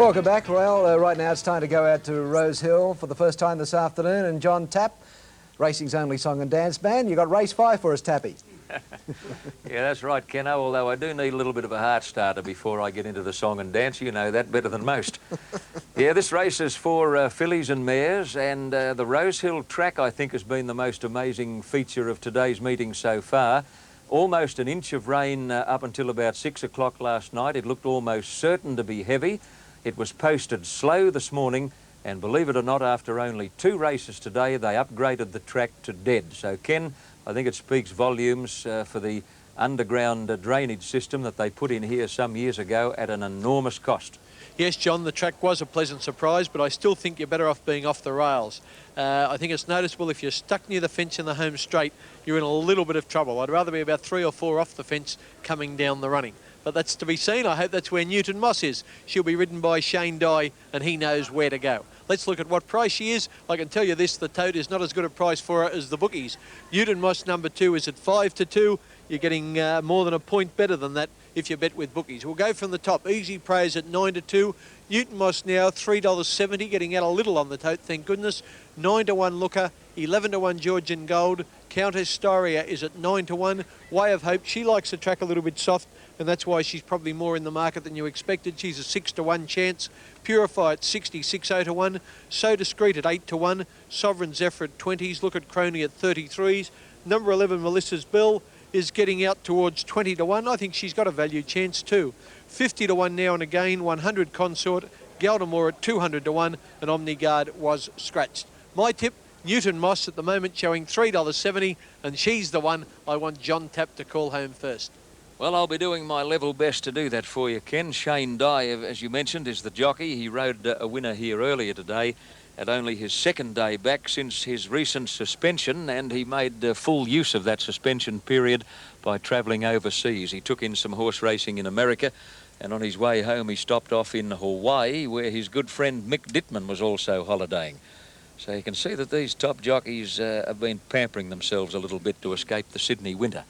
Welcome back. Well, right now it's time to go out to Rosehill for the first time this afternoon. And John Tapp, racing's only song and dance man, you got race 5 for us, Tappy. Yeah, that's right, Kenno, although I do need a little bit of a heart starter before I get into the song and dance. You know that better than most. Yeah, this race is for fillies and mares, and the Rosehill track, I think, has been the most amazing feature of today's meeting so far. Almost an inch of rain up until about 6 o'clock last night. It looked almost certain to be heavy. It was posted slow this morning, and believe it or not, after only 2 races today, they upgraded the track to dead. So, Ken, I think it speaks volumes for the underground drainage system that they put in here some years ago at an enormous cost. Yes, John, the track was a pleasant surprise, but I still think you're better off being off the rails. I think it's noticeable if you're stuck near the fence in the home straight, you're in a little bit of trouble. I'd rather be about 3 or 4 off the fence coming down the running. But that's to be seen. I hope that's where Newton Moss is. She'll be ridden by Shane Dye, and he knows where to go. Let's look at what price she is. I can tell you this, the tote is not as good a price for her as the bookies. Newton Moss number 2 is at 5-2. You're getting more than a point better than that if you bet with bookies. We'll go from the top. Easy Praise at 9-2. Newton Moss now $3.70, getting out a little on the tote, thank goodness. 9-1 Looker, 11-1 Georgian Gold. Countess Storia is at 9-1. Way of Hope, she likes the track a little bit soft, and that's why she's probably more in the market than you expected. She's a 6-1 chance. Purify at 66-0-1. So Discreet at 8-1. Sovereign Zephyr at 20s. Look at Crony at 33s. Number 11 Melissa's Bill is getting out towards 20-1. I think she's got a value chance too. 50-1 now and again. 100 Consort. Galdemore at 200-1, and Omniguard was scratched. My tip, Newton Moss at the moment showing $3.70, and she's the one I want John Tapp to call home first. Well, I'll be doing my level best to do that for you, Ken. Shane Dye, as you mentioned, is the jockey. He rode a winner here earlier today at only his 2nd day back since his recent suspension, and he made full use of that suspension period by travelling overseas. He took in some horse racing in America, and on his way home he stopped off in Hawaii, where his good friend Mick Dittman was also holidaying. So you can see that these top jockeys have been pampering themselves a little bit to escape the Sydney winter.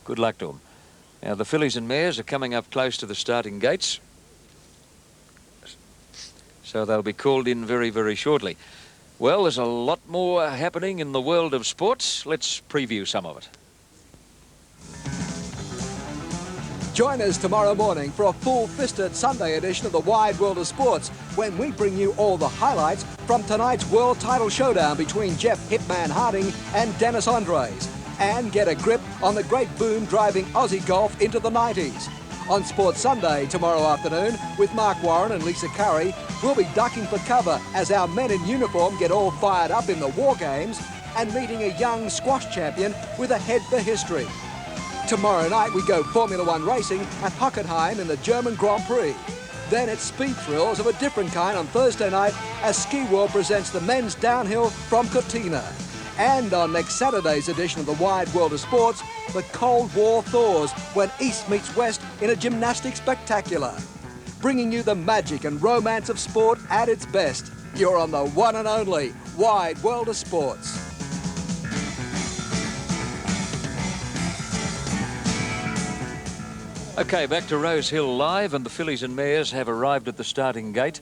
Good luck to them. Now, the fillies and mares are coming up close to the starting gates, so they'll be called in very, very shortly. Well, there's a lot more happening in the world of sports. Let's preview some of it. Join us tomorrow morning for a full-fisted Sunday edition of the Wide World of Sports, when we bring you all the highlights from tonight's world title showdown between Jeff Hitman Harding and Dennis Andres, and get a grip on the great boom driving Aussie golf into the 90s. On Sports Sunday tomorrow afternoon, with Mark Warren and Lisa Curry, we'll be ducking for cover as our men in uniform get all fired up in the War Games, and meeting a young squash champion with a head for history. Tomorrow night we go Formula 1 racing at Hockenheim in the German Grand Prix. Then it's speed thrills of a different kind on Thursday night as Ski World presents the men's downhill from Cortina. And on next Saturday's edition of the Wide World of Sports, the Cold War thaws when East meets West in a gymnastics spectacular. Bringing you the magic and romance of sport at its best. You're on the one and only Wide World of Sports. Okay, back to Rosehill Live, and the fillies and mares have arrived at the starting gate,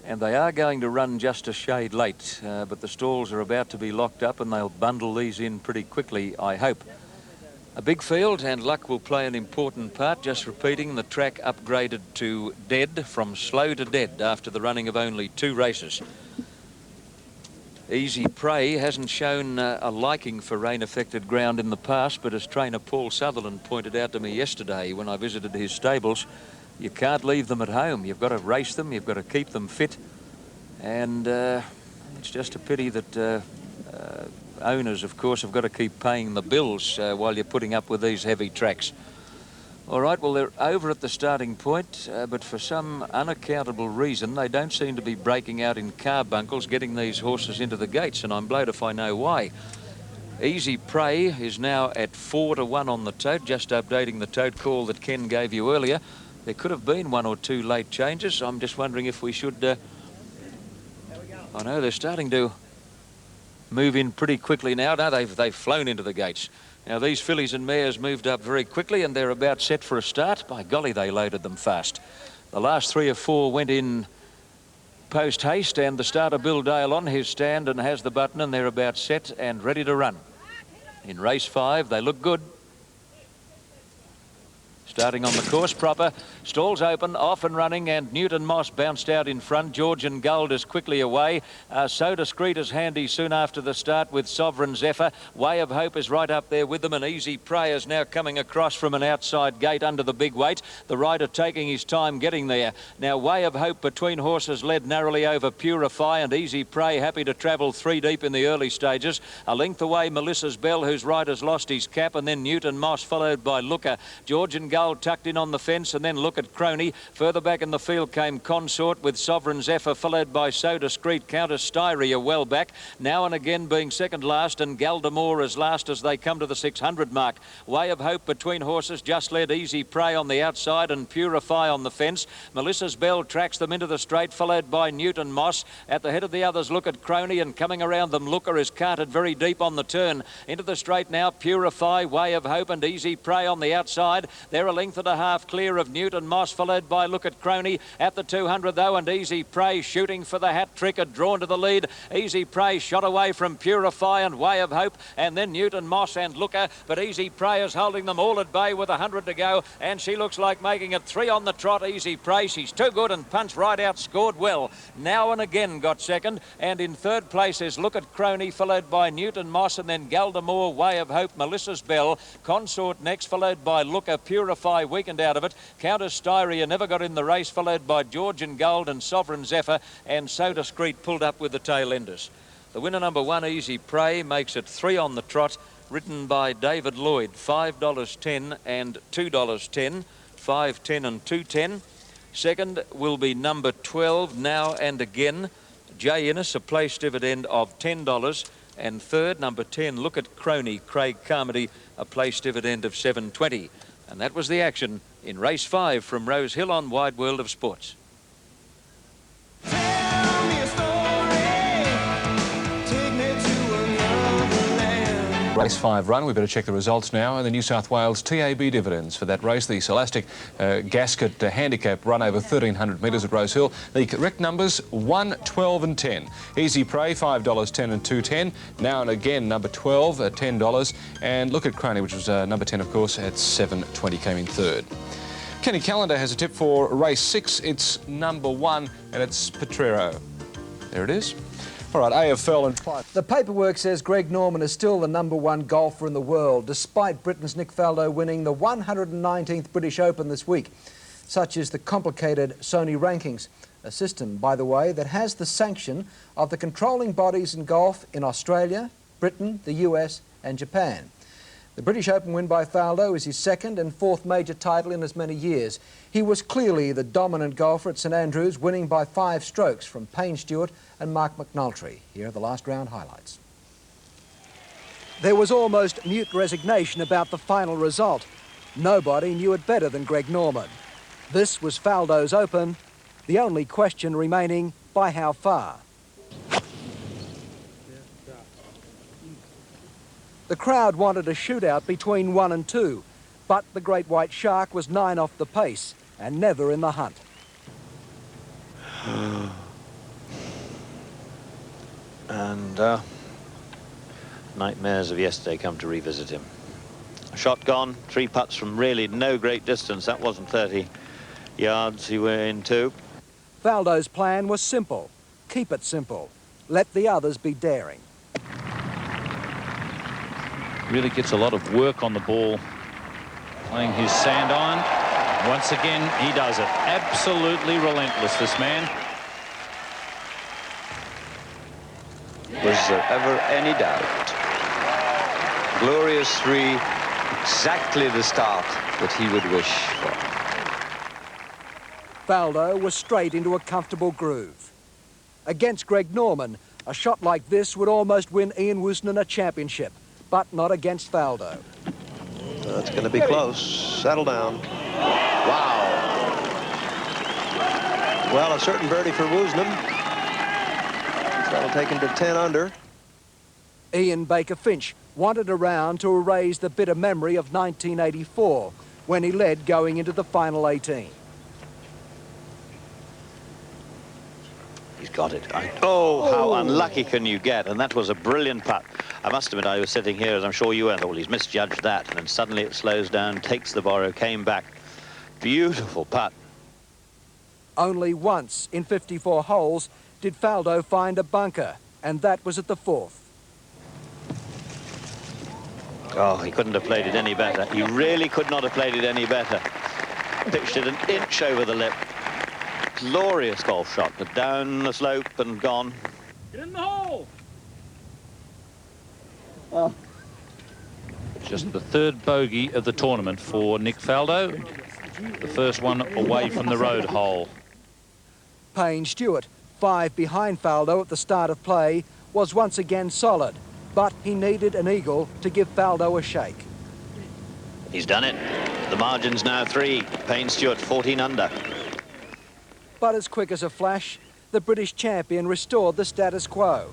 and they are going to run just a shade late, but the stalls are about to be locked up, and they'll bundle these in pretty quickly, I hope. A big field, and luck will play an important part. Just repeating, the track upgraded to dead, from slow to dead, after the running of only 2 races. Easy Prey hasn't shown a liking for rain-affected ground in the past, but as trainer Paul Sutherland pointed out to me yesterday when I visited his stables, you can't leave them at home. You've got to race them, you've got to keep them fit, and it's just a pity that owners, of course, have got to keep paying the bills while you're putting up with these heavy tracks. All right, well, they're over at the starting point, but for some unaccountable reason, they don't seem to be breaking out in carbuncles, getting these horses into the gates, and I'm blowed if I know why. Easy Prey is now at 4-1 on the tote, just updating the tote call that Ken gave you earlier. There could have been 1 or 2 late changes. I'm just wondering if we should... I know they're starting to move in pretty quickly now. No, they've flown into the gates. Now, these fillies and mares moved up very quickly, and they're about set for a start. By golly, they loaded them fast. The last 3 or 4 went in post haste, and the starter Bill Dale on his stand and has the button, and they're about set and ready to run. In race 5, they look good. Starting on the course proper, stalls open, off and running, and Newton Moss bounced out in front. Georgian Gold is quickly away. So Discreet is handy soon after the start with Sovereign Zephyr. Way of Hope is right up there with them, and Easy Prey is now coming across from an outside gate under the big weight. The rider taking his time getting there. Now Way of Hope between horses led narrowly over Purify, and Easy Prey happy to travel 3 deep in the early stages. A length away Melissa's Bell, whose rider's lost his cap, and then Newton Moss followed by Looker. Georgian Gold tucked in on the fence, and then Look at Crony. Further back in the field came Consort with Sovereign Zephyr, followed by So Discreet. Countess Styria well back, now and again being second last, and Galdemore as last as they come to the 600 mark. Way of Hope between horses just led Easy Prey on the outside and Purify on the fence. Melissa's Bell tracks them into the straight, followed by Newton Moss. At the head of the others, Look at Crony, and coming around them, Looker is carted very deep on the turn. Into the straight now, Purify, Way of Hope and Easy Prey on the outside. They're a length and a half clear of Newton Moss, followed by Look at Crony at the 200 though, and Easy Prey shooting for the hat trick, had drawn to the lead. Easy Prey shot away from Purify and Way of Hope, and then Newton Moss and Looker, but Easy Prey is holding them all at bay with 100 to go, and she looks like making it 3 on the trot. Easy Prey, she's too good, and Punch right out scored well. Now and again got second, and in third place is Look at Crony, followed by Newton Moss, and then Galdemore, Way of Hope, Melissa's Bell. Consort next, followed by Looker. Purify weakened out of it. Countess Styria never got in the race, followed by Georgian Gold and Sovereign Zephyr, and So Discreet pulled up with the tail enders. The winner number 1, Easy Prey, makes it 3 on the trot, written by David Lloyd, $5.10 and $2.10, $5.10 and $2.10. Second will be number 12, Now and Again, J. Innes, a place dividend of $10. And third, number 10, Look at Crony, Craig Carmody, a place dividend of $7.20. And that was the action in race 5 from Rosehill on Wide World of Sports. Tell me a story, take me to another land. Race 5 run. We better check the results now. And the New South Wales TAB dividends for that race. The Scholastic Gasket Handicap run over 1,300 metres at Rosehill. The correct numbers 1, 12 and 10. Easy Prey, $5.10 and $2.10. Now and Again, number 12 at $10. And Look at Crony, which was number 10, of course, at $7.20, came in third. Kenny Callender has a tip for race 6. It's number 1, and it's Petrero. There it is. All right, AFL and 5. The paperwork says Greg Norman is still the number 1 golfer in the world, despite Britain's Nick Faldo winning the 119th British Open this week. Such is the complicated Sony rankings, a system, by the way, that has the sanction of the controlling bodies in golf in Australia, Britain, the US and Japan. The British Open win by Faldo is his 2nd and 4th major title in as many years. He was clearly the dominant golfer at St Andrews, winning by 5 strokes from Payne Stewart and Mark McNulty. Here are the last round highlights. There was almost mute resignation about the final result. Nobody knew it better than Greg Norman. This was Faldo's Open, the only question remaining, by how far? The crowd wanted a shootout between 1 and 2, but the Great White Shark was 9 off the pace and never in the hunt. And nightmares of yesterday come to revisit him. Shot gone, 3 putts from really no great distance. That wasn't 30 yards he were in 2. Faldo's plan was simple. Keep it simple. Let the others be daring. Really gets a lot of work on the ball, playing his sand iron. Once again, he does it. Absolutely relentless, this man. Was there ever any doubt? Glorious 3, exactly the start that he would wish for. Faldo was straight into a comfortable groove. Against Greg Norman, a shot like this would almost win Ian Woosnam a championship, but not against Faldo. That's going to be close. Settle down. Wow. Well, a certain birdie for Woosnam. That'll take him to 10 under. Ian Baker Finch wanted a round to erase the bitter memory of 1984, when he led going into the final 18. He's got it. Oh, how unlucky can you get? And that was a brilliant putt. I must admit, I was sitting here, as I'm sure you were, and thought, well, he's misjudged that. And then suddenly it slows down, takes the borrow, came back. Beautiful putt. Only once in 54 holes did Faldo find a bunker, and that was at the 4th. Oh, he couldn't have played it any better. He really could not have played it any better. Pitched it an inch over the lip. Glorious golf shot, but down the slope and gone. Get in the hole. Just the 3rd bogey of the tournament for Nick Faldo. The first one away from the road hole. Payne Stewart, 5 behind Faldo at the start of play, was once again solid, but he needed an eagle to give Faldo a shake. He's done it. The margin's now 3. Payne Stewart 14 under. But as quick as a flash, the British champion restored the status quo.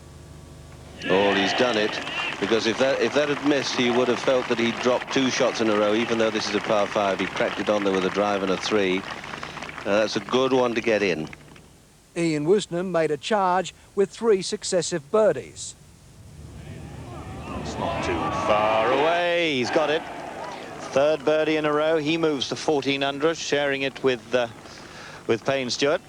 Oh, he's done it, because if that had missed, he would have felt that he'd dropped 2 shots in a row, even though this is a par 5. He cracked it on there with a drive and a 3. That's a good one to get in. Ian Woosnam made a charge with 3 successive birdies. It's not too far away. He's got it. 3rd birdie in a row. He moves to 14 under, sharing it with Payne Stewart.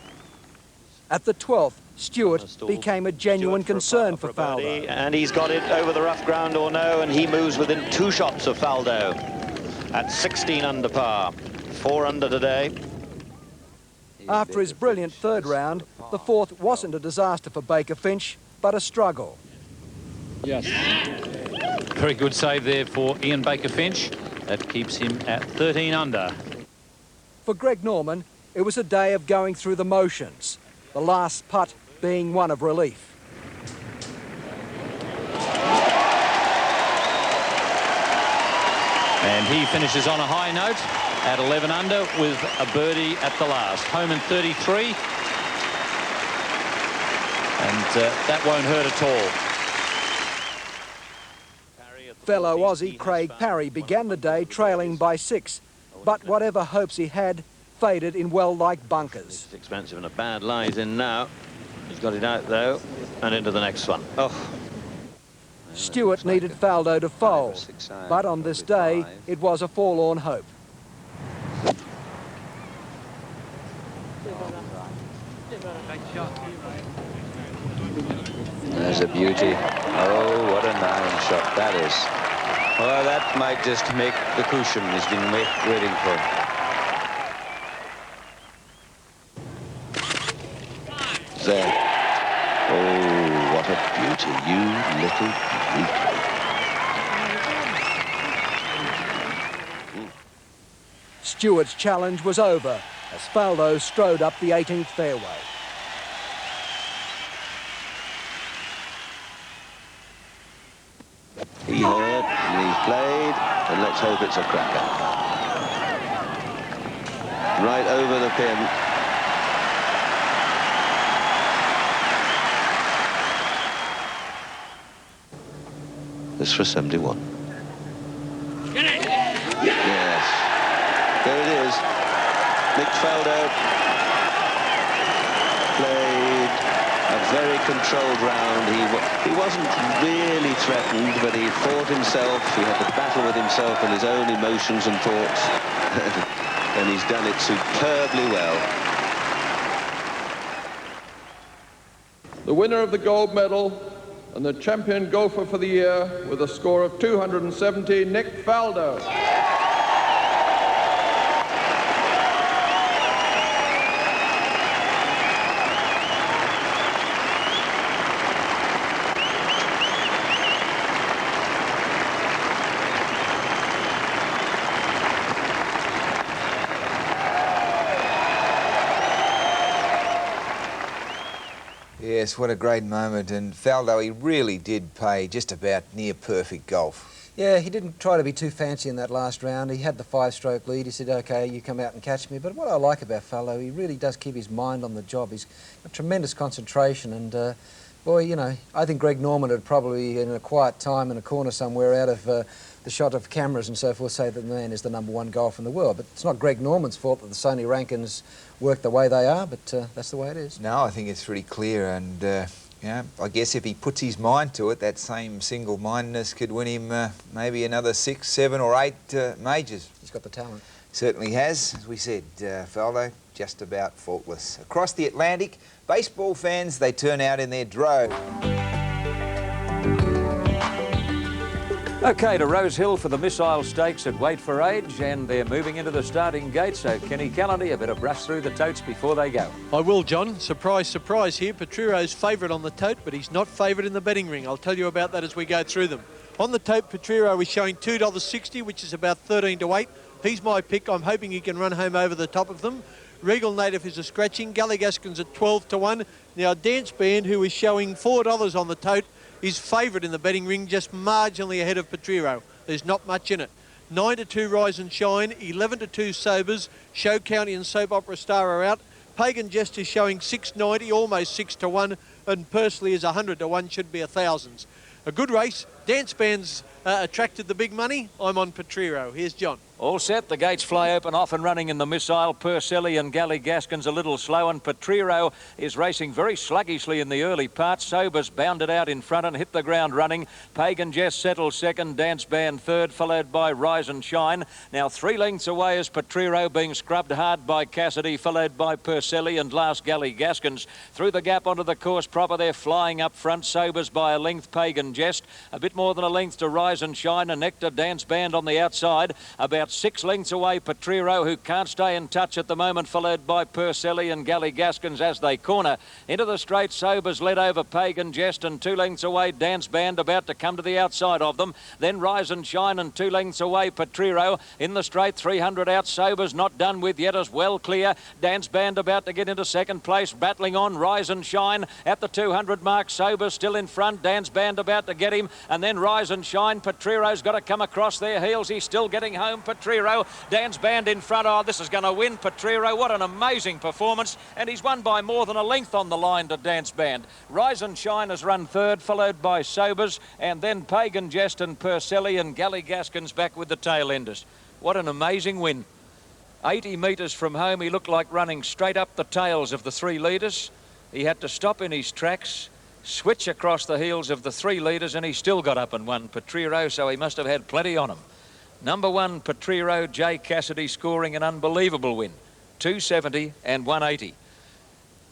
At the 12th, Stewart became a genuine concern for Faldo. And he's got it over the rough ground or no, and he moves within 2 shots of Faldo at 16 under par. 4 under today. After his brilliant 3rd round, the 4th wasn't a disaster for Baker Finch, but a struggle. Yes. Very good save there for Ian Baker Finch. That keeps him at 13 under. For Greg Norman, it was a day of going through the motions, the last putt being one of relief. And he finishes on a high note at 11 under with a birdie at the last. Home in 33. And that won't hurt at all. Fellow Aussie Craig Parry began the day trailing by 6, but whatever hopes he had faded in well-liked bunkers. It's expensive and a bad lie's in now. He's got it out though, and into the next one. Oh. Stewart needed Faldo to fold, but on this day it was a forlorn hope. There's a beauty. Oh, what a 9 shot that is. Well, that might just make the cushion he's been waiting for. There. Oh, what a beauty, you little beauty. Stewart's challenge was over as Faldo strode up the 18th fairway. He heard, and he's played, and let's hope it's a cracker. Right over the pin. This for 71. Yes. There it is. Nick Faldo played a very controlled round. He wasn't really threatened, but he fought himself. He had to battle with himself and his own emotions and thoughts. And he's done it superbly well. The winner of the gold medal and the champion golfer for the year with a score of 270, Nick Faldo. Yes, what a great moment, and Faldo, he really did play just about near perfect golf. Yeah, he didn't try to be too fancy in that last round. He had the 5-stroke lead. He said, OK, you come out and catch me. But what I like about Faldo, he really does keep his mind on the job. He's got tremendous concentration and, well, Boy, you know, I think Greg Norman would probably, in a quiet time in a corner somewhere out of the shot of cameras and so forth, say that the man is the #1 golfer in the world. But it's not Greg Norman's fault that the Sony rankings work the way they are, but that's the way it is. No, I think it's pretty clear, and yeah, I guess if he puts his mind to it, that same single-mindedness could win him maybe another 6, 7 or 8 majors. He's got the talent. Certainly has. As we said, Faldo, just about faultless. Across the Atlantic, baseball fans, they turn out in their droves. OK, to Rosehill for the Missile Stakes at Wait for Age, and they're moving into the starting gate, so Kenny Callander, you better brush through the totes before they go. I will, John. Surprise, surprise here. Petriro's favourite on the tote, but he's not favourite in the betting ring. I'll tell you about that as we go through them. On the tote, Petriro is showing $2.60, which is about 13 to 8. He's my pick. I'm hoping he can run home over the top of them. Regal Native is a scratching. Gully Gaskin's at 12 to 1. Now, Dance Band, who is showing $4 on the tote, is favourite in the betting ring, just marginally ahead of Petriro. There's not much in it. 9 to 2 Rise and Shine, 11 to 2 Sobers. Show County and Soap Opera Star are out. Pagan Jest is showing $6.90, almost 6 to 1, and Pursley is 100 to 1, should be a thousands. A good race. Dance Band's attracted the big money. I'm on Petriro. Here's John. All set, the gates fly open, off and running in the Missile. Purcelli and Gally Gaskin's a little slow, and Petriro is racing very sluggishly in the early part. Sobers bounded out in front and hit the ground running. Pagan Jess settles second, Dance Band third, followed by Rise and Shine. Now 3 lengths away is Petriro, being scrubbed hard by Cassidy, followed by Purcelli and last Gally Gaskin's. Through the gap onto the course proper, they're flying up front. Sobers by a length, Pagan Jest. A bit more than a length to Rise and Shine, and Nectar Dance Band on the outside. About 6 lengths away, Petriro, who can't stay in touch at the moment, followed by Purcelli and Gally Gaskin's as they corner. Into the straight, Sobers led over Pagan Jest, and 2 lengths away, Dance Band about to come to the outside of them. Then Rise and Shine, and 2 lengths away, Petriro. In the straight, 300 out, Sobers not done with yet, as well clear. Dance Band about to get into second place, battling on, Rise and Shine at the 200 mark. Sobers still in front, Dance Band about to get him, and then Rise and Shine. Petriro's got to come across their heels. He's still getting home, Petriro. Dance Band in front. Oh, this is going to win, Petriro. What an amazing performance. And he's won by more than a length on the line to Dance Band. Rise and Shine has run third, followed by Sobers, and then Pagan Jest and Purcelli, and Gally Gaskin's back with the tail enders. What an amazing win. 80 metres from home, he looked like running straight up the tails of the 3 leaders. He had to stop in his tracks, switch across the heels of the 3 leaders, and he still got up and won, Petriro, so he must have had plenty on him. #1, Petriro, Jay Cassidy scoring an unbelievable win, 270 and 180.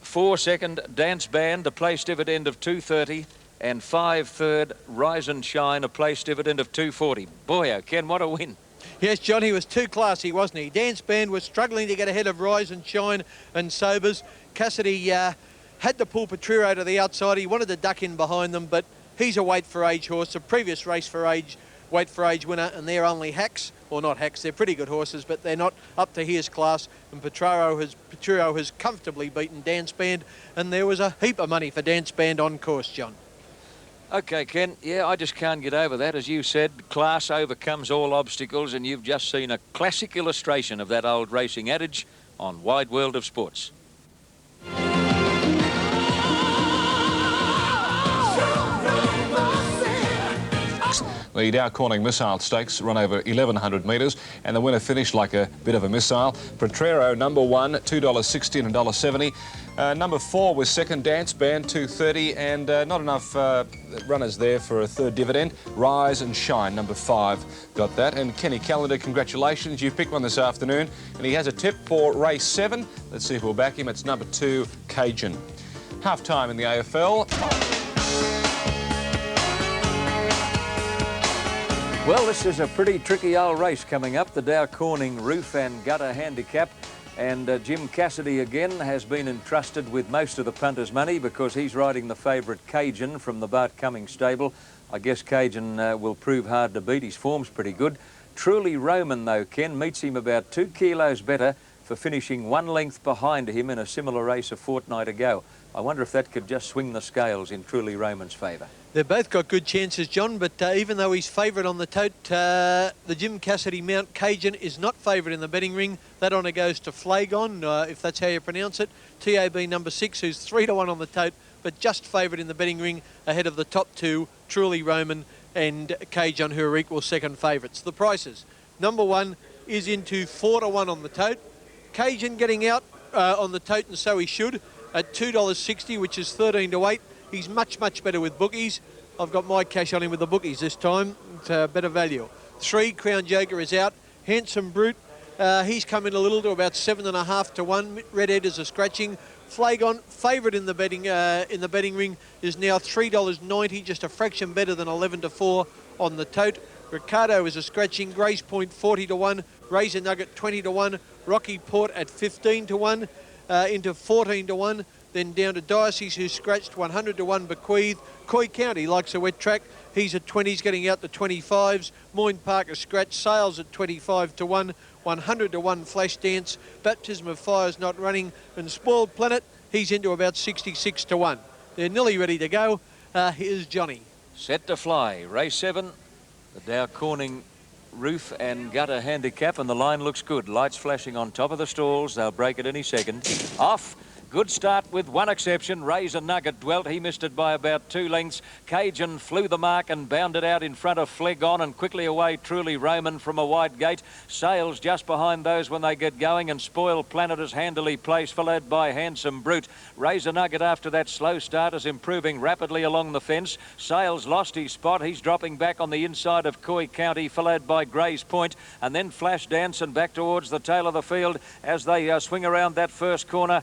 4 second, Dance Band, a place dividend of 230, and 5 third, Rise and Shine, a place dividend of 240. Boy, oh, Ken, what a win. Yes, John, he was too classy, wasn't he? Dance Band was struggling to get ahead of Rise and Shine and Sobers. Cassidy had to pull Petriro to the outside. He wanted to duck in behind them, but he's a Wait for Age horse, a previous Wait for Age winner, and they're only hacks, or not hacks, they're pretty good horses, but they're not up to his class, and Petriro has comfortably beaten Dance Band, and there was a heap of money for Dance Band on course, John. OK, Ken, yeah, I just can't get over that. As you said, class overcomes all obstacles, and you've just seen a classic illustration of that old racing adage on Wide World of Sports. The Dow Corning Missile Stakes run over 1,100 metres, and the winner finished like a bit of a missile. Petriro, #1, $2.60 and $1.70. #4 was second, Dance Band, $2.30, and not enough runners there for a third dividend. Rise and Shine, #5, got that. And Kenny Callander, congratulations, you picked one this afternoon, and he has a tip for race 7. Let's see if we'll back him. It's #2, Cajun. Half time in the AFL. Well, this is a pretty tricky old race coming up, the Dow Corning Roof and Gutter Handicap. And Jim Cassidy again has been entrusted with most of the punter's money because he's riding the favourite Cajun from the Bart Cummings stable. I guess Cajun will prove hard to beat. His form's pretty good. Truly Roman, though, Ken, meets him about 2 kilos better for finishing 1 length behind him in a similar race a fortnight ago. I wonder if that could just swing the scales in Truly Roman's favour. They've both got good chances, John, but even though he's favourite on the tote, the Jim Cassidy Mount Cajun is not favourite in the betting ring. That honour goes to Flagon, if that's how you pronounce it. TAB #6, who's 3 to 1 on the tote, but just favourite in the betting ring ahead of the top two, Truly Roman and Cajun, who are equal second favourites. The prices. Number 1 is into 4-1 on the tote. Cajun getting out on the tote, and so he should, at $2.60, which is 13-8. He's much, much better with bookies. I've got my cash on him with the bookies this time. It's better value. 3, Crown Joker is out. Handsome Brute, he's come in a little to about 7.5-1. Redhead is a scratching. Flagon, favourite in the betting ring, is now $3.90, just a fraction better than 11-4 on the tote. Ricardo is a scratching. Grace Point 40-1. Razor Nugget 20-1. Rocky Port at 15-1 into 14-1. Then down to Diocese, who scratched 100-1 Bequeath. Coy County likes a wet track. He's at 20s, getting out the 25s. Moyne Park a scratch. Sales at 25-1. 100-1 Flash Dance. Baptism of Fire's not running. And Spoiled Planet, he's into about 66-1. They're nearly ready to go. Here's Johnny. Set to fly. Race 7. The Dow Corning roof and gutter handicap, and the line looks good. Lights flashing on top of the stalls. They'll break at any second. Off. Good start with one exception. Razor Nugget dwelt. He missed it by about 2 lengths. Cajun flew the mark and bounded out in front of Flegon, and quickly away Truly Roman from a wide gate. Sales just behind those when they get going, and Spoiled Planet is handily placed, followed by Handsome Brute. Razor Nugget after that slow start is improving rapidly along the fence. Sales lost his spot. He's dropping back on the inside of Coy County, followed by Grays Point, and then Flash Dance and back towards the tail of the field as they swing around that first corner.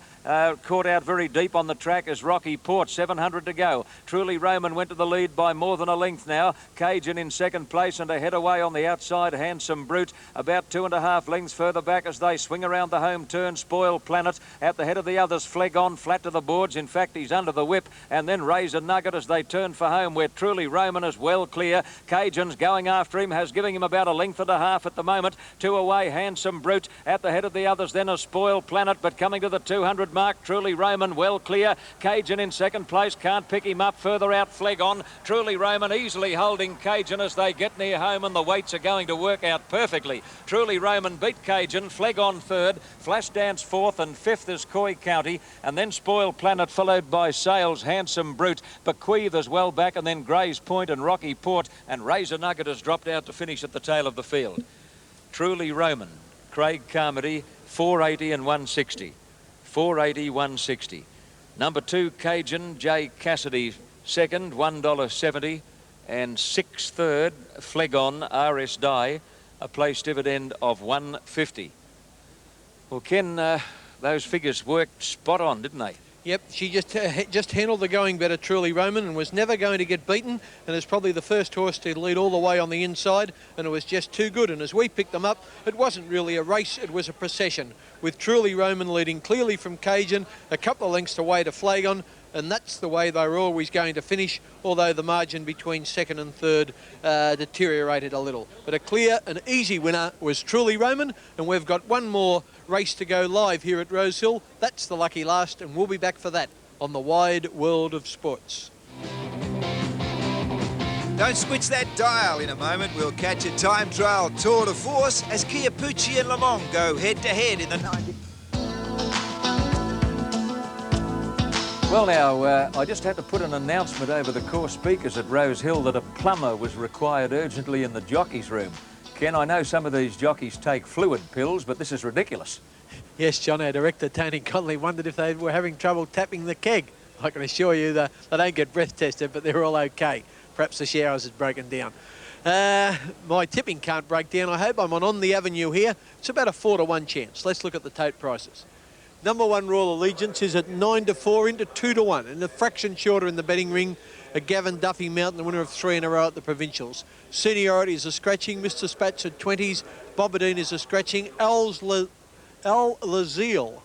Caught out very deep on the track is Rocky Port, 700 to go. Truly Roman went to the lead by more than a length now. Cajun in second place, and ahead away on the outside, Handsome Brute, about 2.5 lengths further back as they swing around the home turn. Spoiled Planet at the head of the others. Flegon flat to the boards. In fact, he's under the whip. And then Razor Nugget as they turn for home, where Truly Roman is well clear. Cajun's going after him, has given him about 1.5 lengths at the moment. 2 away, Handsome Brute at the head of the others. Then a Spoiled Planet, but coming to the 200 mark, Truly Roman well clear. Cajun in second place, can't pick him up. Further out, Flegon. Truly Roman easily holding Cajun as they get near home, and the weights are going to work out perfectly. Truly Roman beat Cajun. Flegon third, Flash Dance fourth, and fifth is Coy County, and then Spoiled Planet followed by Sales, Handsome Brute, Bequeath as well back, and then Grays Point and Rocky Port, and Razor Nugget has dropped out to finish at the tail of the field. Truly Roman, Craig Carmody, 480 and 160. 480, 160. Number 2, Cajun, J. Cassidy, second, $1.70. And 6th, third, Flegon, R.S. Dye, a place dividend of 150. Well, Ken, those figures worked spot on, didn't they? Yep, she just handled the going better, Truly Roman, and was never going to get beaten, and is probably the first horse to lead all the way on the inside, and it was just too good. And as we picked them up, it wasn't really a race, it was a procession, with Truly Roman leading clearly from Cajun, a couple of lengths away to Flagon, and that's the way they were always going to finish, although the margin between second and third deteriorated a little. But a clear and easy winner was Truly Roman, and we've got one more race to go live here at Rosehill. That's the lucky last, and we'll be back for that on the Wide World of Sports. Don't switch that dial. In a moment, we'll catch a time trial tour de force as Chiappucci and Lamont go head-to-head in the 90. Well, now, I just had to put an announcement over the course speakers at Rosehill that a plumber was required urgently in the jockeys' room. Ken, I know some of these jockeys take fluid pills, but this is ridiculous. Yes, John, our director, Tony Connolly, wondered if they were having trouble tapping the keg. I can assure you that they don't get breath tested, but they're all okay. Perhaps the showers has broken down. My tipping can't break down. I hope I'm on the avenue here. It's about a 4-1 chance. Let's look at the tote prices. Number 1 Royal Allegiance is at 9-4 into 2-1, and a fraction shorter in the betting ring. A Gavin Duffy Mountain, the winner of 3 in a row at the Provincials. Seniority is a scratching. Mr. Spats at 20s. Bobadine is a scratching. Al Lazille,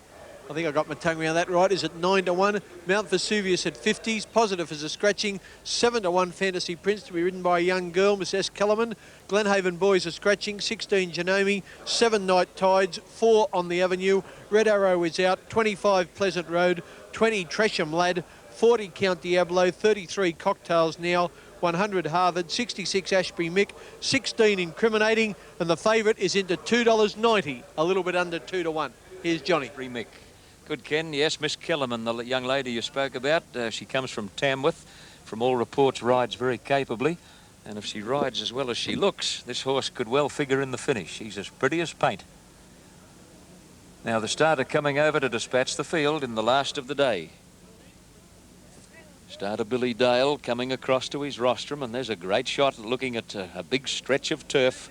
I think I got my tongue around that right, is at 9-1. Mount Vesuvius at 50s. Positive is a scratching. 7-1 Fantasy Prince to be ridden by a young girl, Miss S. Kellerman. Glenhaven Boys are scratching. 16 Genome. 7 Night Tides. 4 on the Avenue. Red Arrow is out. 25 Pleasant Road. 20 Tresham Lad. 40 Count Diablo. 33 Cocktails Now. 100 Harvard. 66 Ashby Mick. 16 Incriminating. And the favourite is into $2.90. A little bit under 2-1. Here's Johnny. Mick. Good, Ken. Yes, Miss Kellerman, the young lady you spoke about. She comes from Tamworth. From all reports, rides very capably. And if she rides as well as she looks, this horse could well figure in the finish. She's as pretty as paint. Now the starter coming over to dispatch the field in the last of the day. Starter Billy Dale coming across to his rostrum, and there's a great shot looking at a big stretch of turf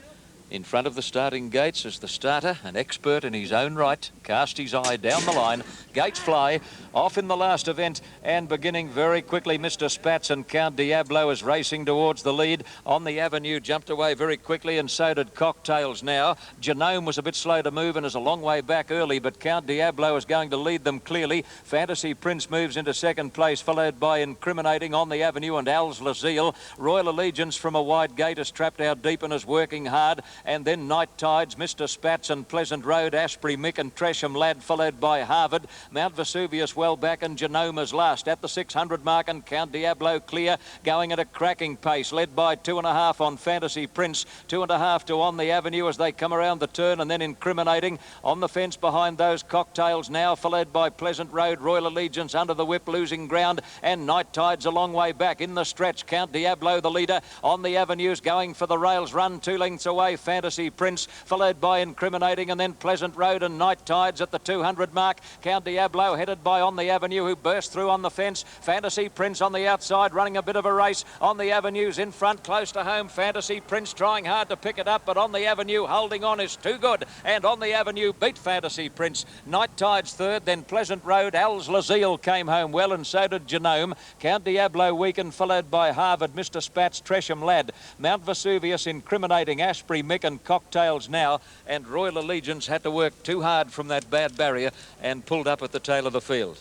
in front of the starting gates as the starter, an expert in his own right, cast his eye down the line. Gates fly off in the last event, and beginning very quickly, Mr. Spats and Count Diablo is racing towards the lead. On the avenue, jumped away very quickly, and so did Cocktails now. Genome was a bit slow to move and is a long way back early, but Count Diablo is going to lead them clearly. Fantasy Prince moves into second place, followed by Incriminating on the avenue and Al's Lazille. Royal Allegiance from a wide gate is trapped out deep and is working hard. And then Night Tides, Mr. Spats and Pleasant Road, Asprey Mick and Tresham Lad, followed by Harvard. Mount Vesuvius well back, and Genoma's last at the 600 mark, and Count Diablo clear, going at a cracking pace, led by 2.5 on Fantasy Prince, 2.5 to On the Avenue as they come around the turn, and then Incriminating on the fence behind those Cocktails now, followed by Pleasant Road, Royal Allegiance under the whip, losing ground, and Night Tides a long way back in the stretch. Count Diablo the leader. On the Avenues going for the rails run 2 lengths away. Fantasy Prince, followed by Incriminating, and then Pleasant Road and Night Tides at the 200 mark. Count Diablo headed by On the Avenue, who burst through on the fence. Fantasy Prince on the outside, running a bit of a race. On the Avenues in front, close to home. Fantasy Prince trying hard to pick it up, but On the Avenue holding on is too good. And On the Avenue beat Fantasy Prince. Night Tides third, then Pleasant Road. Al's Lazille came home well, and so did Genome. Count Diablo weakened, followed by Harvard, Mr. Spats, Tresham Lad. Mount Vesuvius, Incriminating, Asprey Mick and Cocktails now, and Royal Allegiance had to work too hard from that bad barrier and pulled up at the tail of the field.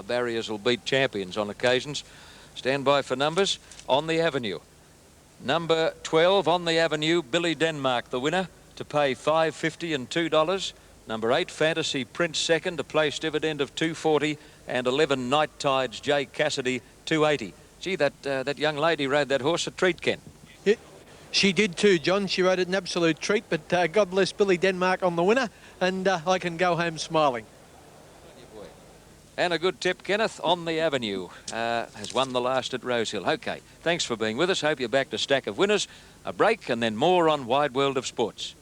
Barriers will beat champions on occasions. Stand by for numbers. On the Avenue. Number 12, On the Avenue, Billy Denmark, the winner, to pay $5.50 and $2. Number 8, Fantasy Prince second, a place dividend of $2.40, and 11, Night Tides, Jay Cassidy, $2.80. Gee, that young lady rode that horse a treat, Ken. She did too, John. She rode it an absolute treat, but God bless Billy Denmark on the winner, and I can go home smiling. And a good tip, Kenneth. On the Avenue has won the last at Rosehill. Okay, thanks for being with us. Hope you're back to Stack of Winners. A break and then more on Wide World of Sports.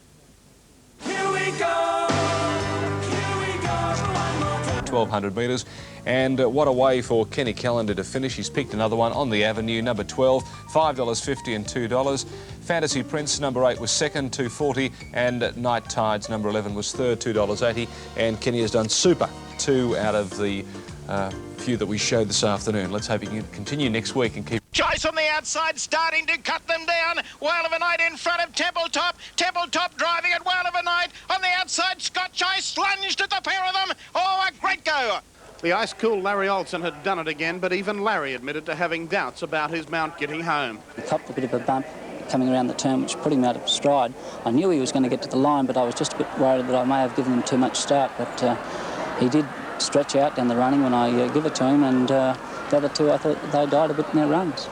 Here we go. 1,200 metres, and what a way for Kenny Callender to finish. He's picked another one. On the Avenue, number 12, $5.50 and $2. Fantasy Prince, number 8, was second, $2.40, and Night Tides, number 11, was third, $2.80, and Kenny has done super. 2 out of the few that we showed this afternoon. Let's hope he can continue next week and keep... Choice on the outside, starting to cut them down. Whale of a Night in front of Templetop. Templetop driving at Whale of a Night. On the outside, Scott Choice lunged at the pair of them. Oh, a great go. The ice-cool Larry Olsen had done it again, but even Larry admitted to having doubts about his mount getting home. He copped a bit of a bump coming around the turn, which put him out of stride. I knew he was going to get to the line, but I was just a bit worried that I may have given him too much start, but he did stretch out down the running when I give it to him, and the other two, I thought they died a bit in their runs.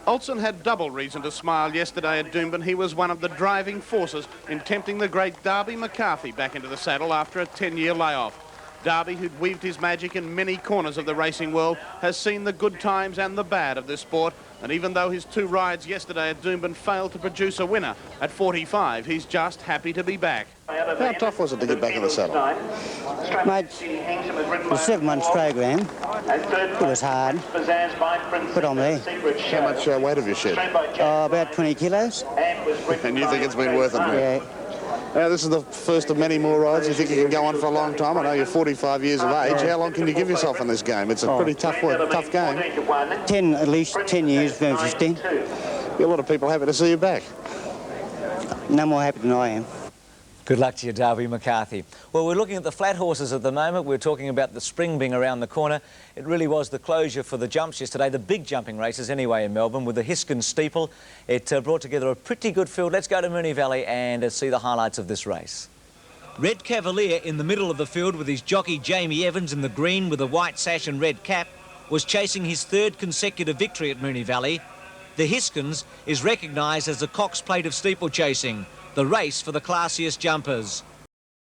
Olsen had double reason to smile yesterday at Doomben. He was one of the driving forces in tempting the great Darby McCarthy back into the saddle after a 10-year layoff. Darby, who'd weaved his magic in many corners of the racing world, has seen the good times and the bad of this sport, and even though his 2 rides yesterday at Doomben failed to produce a winner at 45, he's just happy to be back. How tough was it to get back in the saddle? Mate, the 7 months program, it was hard. Put on there. How much weight have you shed? About 20 kilos. And you think it's been worth it, mate? Yeah. Now, this is the first of many more rides. You think you can go on for a long time? I know you're 45 years of age. How long can you give yourself in this game? It's a pretty tough game. 10, at least 10 years, maybe 15. A lot of people happy to see you back. No more happy than I am. Good luck to you, Darby McCarthy. Well, we're looking at the flat horses at the moment. We're talking about the spring being around the corner. It really was the closure for the jumps yesterday, the big jumping races anyway in Melbourne, with the Hiskin Steeple. It brought together a pretty good field. Let's go to Moonee Valley and see the highlights of this race. Red Cavalier in the middle of the field with his jockey Jamie Evans in the green with a white sash and red cap was chasing his 3rd consecutive victory at Moonee Valley. The Hiskins is recognised as the Cox Plate of steeplechasing, the race for the classiest jumpers.